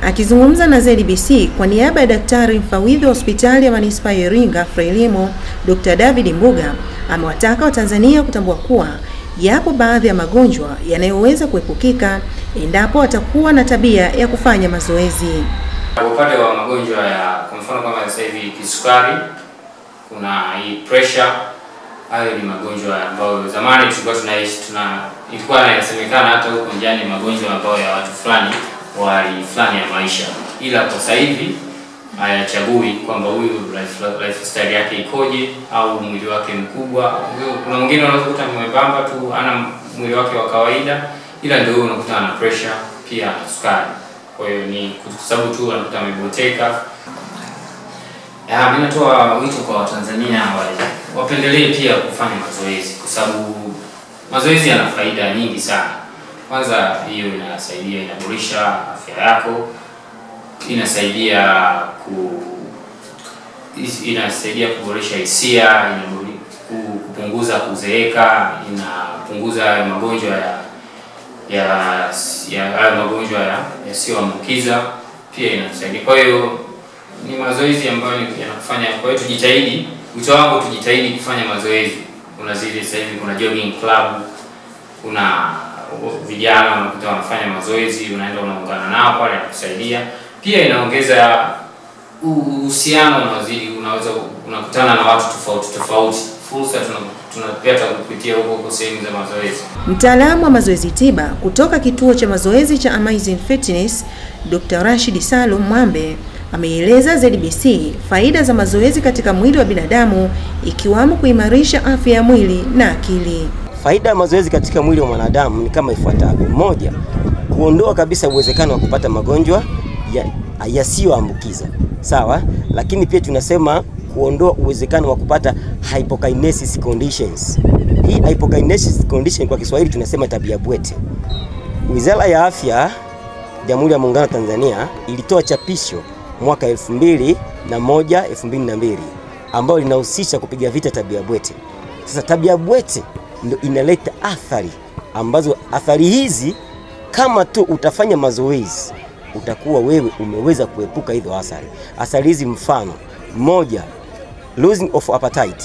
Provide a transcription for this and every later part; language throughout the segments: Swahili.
Akizungumza na ZBC kwa niaba ya daktari mfawidhi wa hospitali ya Manispaa ya Iringa Frelimo, Dr. David Mbuga amewataka Watanzania kutambua kuwa yapo baadhi ya magonjwa yanayoweza kuepukika endapo watakuwa na tabia ya kufanya mazoezi. Kwa upande wa magonjwa ya kwa mfano kama sasa hivi kisukari, kuna hii pressure, hayo ni magonjwa ambayo zamani tulikuwa ilikuwa inasemekana hata huko njiani magonjwa ambayo ya watu fulani fulani ya maisha, ila kwa sasa hivi hayachagui kwamba huyu lifestyle yake ikoje au mwili wake mkubwa. Kuna mwingine unaweza kukuta mwembamba tu ana mwili wake wa kawaida, ila ndio unakuta na pressure pia sukari. Kwa hiyo ni kwa sababu tu unakuta ameboteka. Mimi natoa wito kwa Watanzania wapendelee pia kufanya mazoezi, kwa sababu mazoezi yana faida nyingi sana. Kwanza hiyo inasaidia, inaboresha afya yako, inasaidia kuboresha hisia, kupunguza kuzeeka, inapunguza magonjwa magonjwa yasiyoambukiza, pia inasaidia. Kwa hiyo ni mazoezi ambayo yanakufanya. Kwa hiyo tujitahidi, wito wangu tujitahidi kufanya mazoezi. Kuna zile sasa hivi kuna jogging club, kuna vijana wanakuta wanafanya mazoezi, unaenda unaungana nao pale, inakusaidia. Pia inaongeza uhusiano, unaweza unakutana na watu tofauti. Fursa tunapata kupitia huko sehemu za mazoezi. Mtaalamu wa mazoezi tiba kutoka kituo cha mazoezi cha Amazing Fitness, Dr. Rashid Salum Mwambe ameeleza ZBC faida za mazoezi katika mwili wa binadamu, ikiwamo kuimarisha afya ya mwili na akili. Faida ya mazoezi katika mwili wa mwanadamu ni kama ifuatavyo: moja, kuondoa kabisa uwezekano wa kupata magonjwa yasiyoambukiza. Sawa? Lakini pia tunasema kuondoa uwezekano wa kupata hypokinesis conditions. Hii hypokinesis condition kwa Kiswahili tunasema tabia bwete. Wizara ya Afya Jamhuri ya Muungano wa Tanzania ilitoa chapisho mwaka 2001-2002 ambao linahusisha kupiga vita tabia bwete. Sasa tabia bwete ndio inaleta athari ambazo athari hizi kama tu utafanya mazoezi utakuwa wewe umeweza kuepuka hizo athari. Athari hizi mfano: moja, losing of appetite.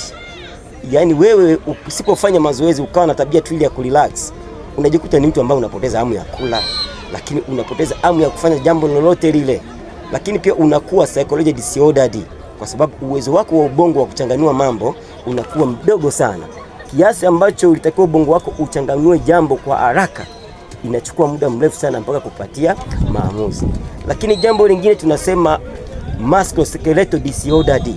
Yaani wewe usipofanya mazoezi ukawa na tabia tu ile ya kurelax, unajikuta ni mtu ambaye unapoteza hamu ya kula, lakini unapoteza hamu ya kufanya jambo lolote lile. Lakini pia unakuwa psychology disordered, kwa sababu uwezo wako wa ubongo wa kuchanganua mambo unakuwa mdogo sana, kiasi ambacho ulitakiwa ubongo wako uchanganue jambo kwa haraka inachukua muda mrefu sana mpaka kupatia maamuzi. Lakini jambo lingine tunasema musculoskeletal disordered.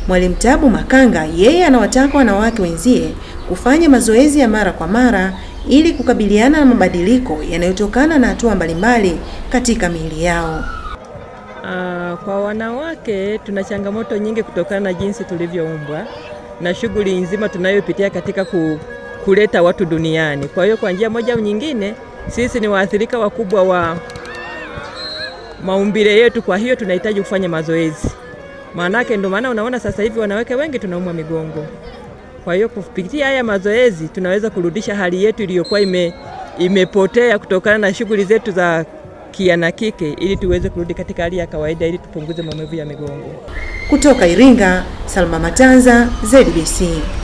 Mwalimu Tabu Makanga yeye anawataka wanawake wenzie kufanya mazoezi ya mara kwa mara ili kukabiliana na mabadiliko yanayotokana na hatua mbalimbali katika miili yao. Kwa wanawake tuna changamoto nyingi kutokana na jinsi tulivyoumbwa na shughuli nzima tunayopitia katika kuleta watu duniani. Kwa hiyo kwa njia moja au nyingine sisi ni waathirika wakubwa wa maumbile yetu, kwa hiyo tunahitaji kufanya mazoezi. Maanake ndio maana unaona sasa hivi wanawake wengi tunaumwa migongo. Kwa hiyo kupitia haya mazoezi tunaweza kurudisha hali yetu iliyokuwa imepotea kutokana na shughuli zetu za kiana kike, ili tuweze kurudi katika hali ya kawaida, ili tupunguze maumivu ya migongo. Kutoka Iringa, Salma Matanza, ZBC.